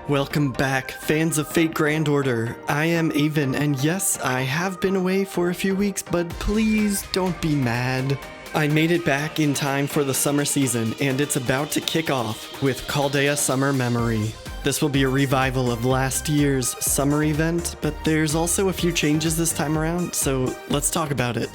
Welcome back, fans of Fate Grand Order. I am Avon, and yes, I have been away for a few weeks, but please don't be mad. I made it back in time for the summer season, and it's about to kick off with Chaldea Summer Memory. This will be a revival of last year's summer event, but there's also a few changes this time around, so let's talk about it.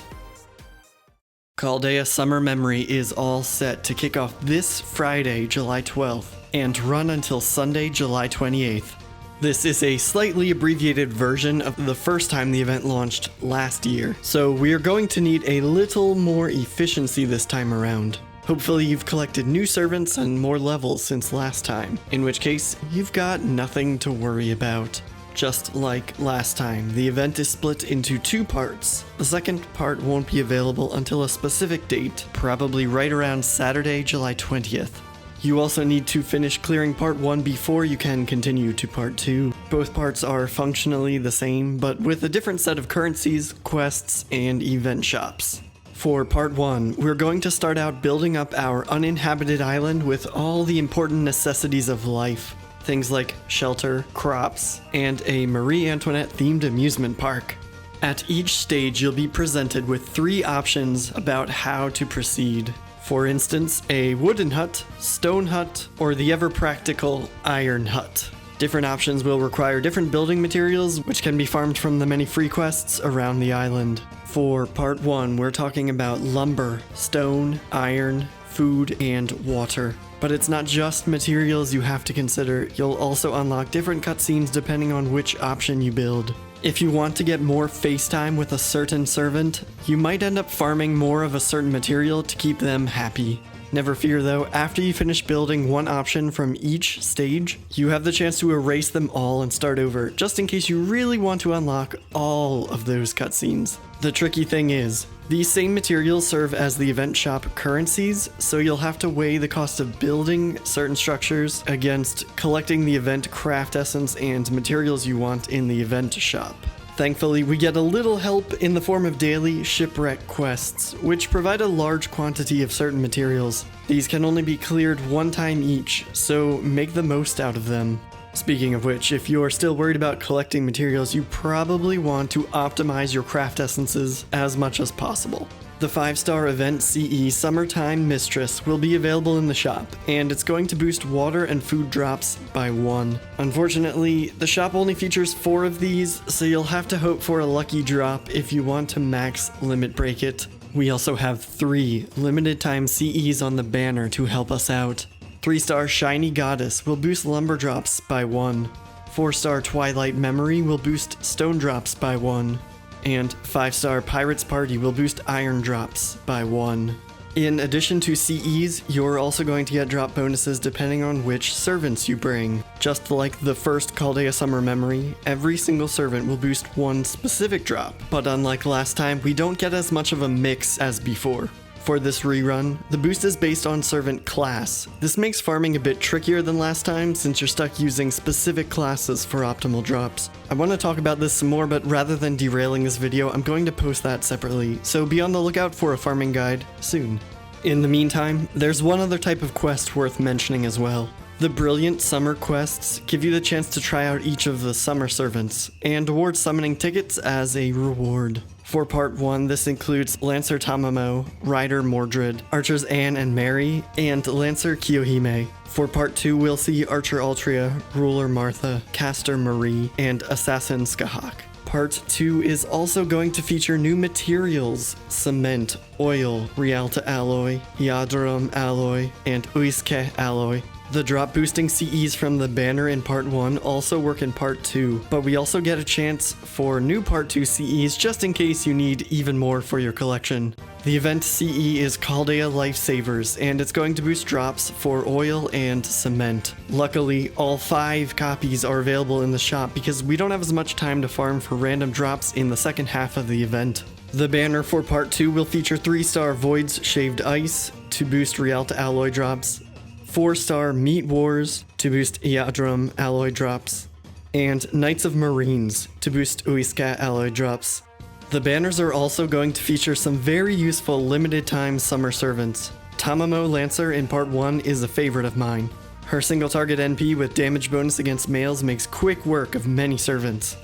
Chaldea Summer Memory is all set to kick off this Friday, July 12th, and run until Sunday, July 28th. This is a slightly abbreviated version of the first time the event launched last year, so we are going to need a little more efficiency this time around. Hopefully you've collected new servants and more levels since last time, in which case you've got nothing to worry about. Just like last time, the event is split into two parts. The second part won't be available until a specific date, probably right around Saturday, July 20th. You also need to finish clearing part 1 before you can continue to part 2. Both parts are functionally the same, but with a different set of currencies, quests, and event shops. For part 1, we're going to start out building up our uninhabited island with all the important necessities of life. Things like shelter, crops, and a Marie Antoinette themed amusement park. At each stage, you'll be presented with 3 options about how to proceed. For instance, a wooden hut, stone hut, or the ever-practical iron hut. Different options will require different building materials, which can be farmed from the many free quests around the island. For part 1, we're talking about lumber, stone, iron, food, and water. But it's not just materials you have to consider, you'll also unlock different cutscenes depending on which option you build. If you want to get more face time with a certain servant, you might end up farming more of a certain material to keep them happy. Never fear though, after you finish building one option from each stage, you have the chance to erase them all and start over, just in case you really want to unlock all of those cutscenes. The tricky thing is, these same materials serve as the event shop currencies, so you'll have to weigh the cost of building certain structures against collecting the event craft essence and materials you want in the event shop. Thankfully, we get a little help in the form of daily shipwreck quests, which provide a large quantity of certain materials. These can only be cleared one time each, so make the most out of them. Speaking of which, if you're still worried about collecting materials, you probably want to optimize your craft essences as much as possible. The 5-star event CE Summertime Mistress will be available in the shop, and it's going to boost water and food drops by 1. Unfortunately, the shop only features 4 of these, so you'll have to hope for a lucky drop if you want to max limit break it. We also have 3 limited time CEs on the banner to help us out. 3-star Shiny Goddess will boost lumber drops by 1. 4-star Twilight Memory will boost stone drops by 1. And 5-star Pirate's Party will boost iron drops by 1. In addition to CEs, you're also going to get drop bonuses depending on which servants you bring. Just like the first Chaldea Summer Memory, every single servant will boost one specific drop, but unlike last time, we don't get as much of a mix as before. For this rerun, the boost is based on servant class. This makes farming a bit trickier than last time since you're stuck using specific classes for optimal drops. I want to talk about this some more, but rather than derailing this video, I'm going to post that separately, so be on the lookout for a farming guide soon. In the meantime, there's one other type of quest worth mentioning as well. The Brilliant Summer Quests give you the chance to try out each of the summer servants, and award summoning tickets as a reward. For part 1, this includes Lancer Tamamo, Rider Mordred, Archers Anne and Mary, and Lancer Kiyohime. For part 2, we'll see Archer Altria, Ruler Martha, Caster Marie, and Assassin Scathach. Part 2 is also going to feature new materials: cement, oil, Rialta alloy, Yadrum alloy, and Uiske alloy. The drop boosting CEs from the banner in part 1 also work in part 2, but we also get a chance for new part 2 CEs just in case you need even more for your collection. The event CE is Chaldea Lifesavers, and it's going to boost drops for oil and cement. Luckily, all 5 copies are available in the shop because we don't have as much time to farm for random drops in the second half of the event. The banner for part 2 will feature 3-star Void's Shaved Ice to boost Rialta alloy drops, 4-star Meat Wars to boost Iadrum alloy drops, and Knights of Marines to boost Uiska alloy drops. The banners are also going to feature some very useful limited time summer servants. Tamamo Lancer in part 1 is a favorite of mine. Her single target NP with damage bonus against males makes quick work of many servants.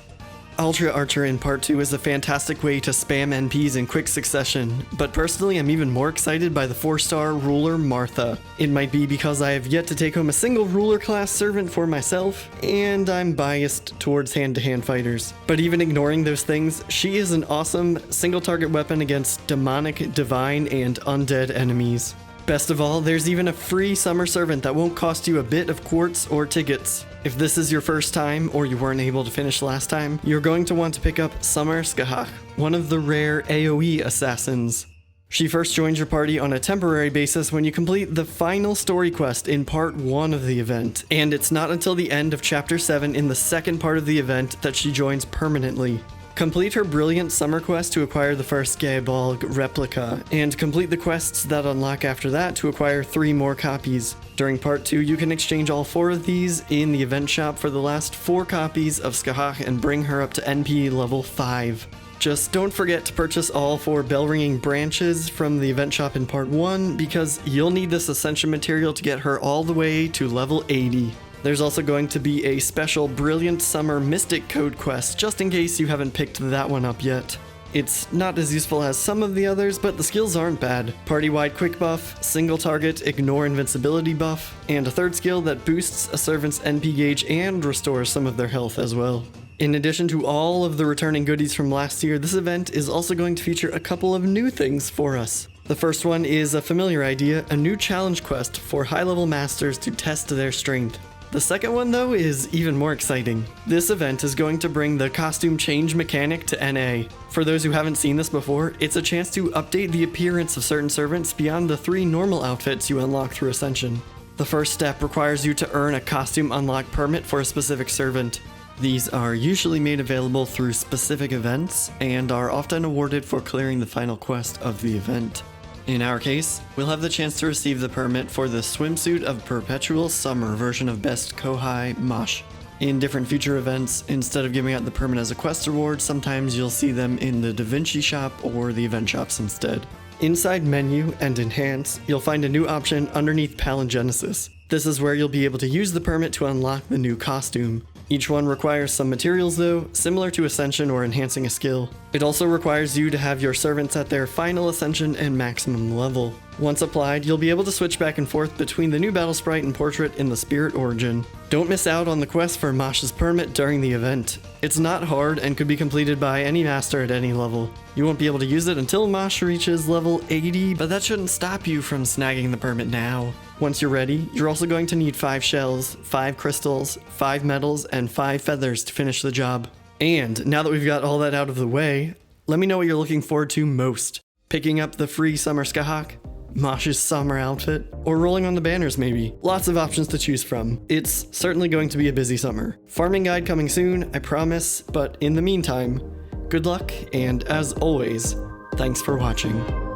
Altria Archer in Part 2 is a fantastic way to spam NPs in quick succession, but personally I'm even more excited by the 4-star Ruler Martha. It might be because I have yet to take home a single Ruler class servant for myself, and I'm biased towards hand-to-hand fighters. But even ignoring those things, she is an awesome single target weapon against demonic, divine, and undead enemies. Best of all, there's even a free summer servant that won't cost you a bit of quartz or tickets. If this is your first time, or you weren't able to finish last time, you're going to want to pick up Assassin Scathach, one of the rare AoE assassins. She first joins your party on a temporary basis when you complete the final story quest in Part 1 of the event, and it's not until the end of Chapter 7 in the second part of the event that she joins permanently. Complete her brilliant summer quest to acquire the first Gaebolg replica, and complete the quests that unlock after that to acquire 3 more copies. During Part 2, you can exchange all 4 of these in the event shop for the last 4 copies of Scathach and bring her up to NP level 5. Just don't forget to purchase all 4 bell-ringing branches from the event shop in Part 1, because you'll need this ascension material to get her all the way to level 80. There's also going to be a special Brilliant Summer Mystic Code quest, just in case you haven't picked that one up yet. It's not as useful as some of the others, but the skills aren't bad. Party-wide quick buff, single target ignore invincibility buff, and a third skill that boosts a servant's NP gauge and restores some of their health as well. In addition to all of the returning goodies from last year, this event is also going to feature a couple of new things for us. The first one is a familiar idea, a new challenge quest for high-level masters to test their strength. The second one, though, is even more exciting. This event is going to bring the costume change mechanic to NA. For those who haven't seen this before, it's a chance to update the appearance of certain servants beyond the 3 normal outfits you unlock through Ascension. The first step requires you to earn a costume unlock permit for a specific servant. These are usually made available through specific events, and are often awarded for clearing the final quest of the event. In our case, we'll have the chance to receive the permit for the Swimsuit of Perpetual Summer version of Best Kohai Mosh. In different future events, instead of giving out the permit as a quest reward, sometimes you'll see them in the Da Vinci shop or the event shops instead. Inside Menu and Enhance, you'll find a new option underneath Palingenesis. This is where you'll be able to use the permit to unlock the new costume. Each one requires some materials though, similar to Ascension or enhancing a skill. It also requires you to have your servants at their final Ascension and maximum level. Once applied, you'll be able to switch back and forth between the new battle sprite and portrait in the Spirit Origin. Don't miss out on the quest for Mosh's permit during the event. It's not hard and could be completed by any master at any level. You won't be able to use it until Mosh reaches level 80, but that shouldn't stop you from snagging the permit now. Once you're ready, you're also going to need 5 shells, 5 crystals, 5 metals, and 5 feathers to finish the job. And now that we've got all that out of the way, let me know what you're looking forward to most. Picking up the free Summer Scathach, Mosh's summer outfit, or rolling on the banners maybe. Lots of options to choose from. It's certainly going to be a busy summer. Farming guide coming soon, I promise, but in the meantime, good luck, and as always, thanks for watching.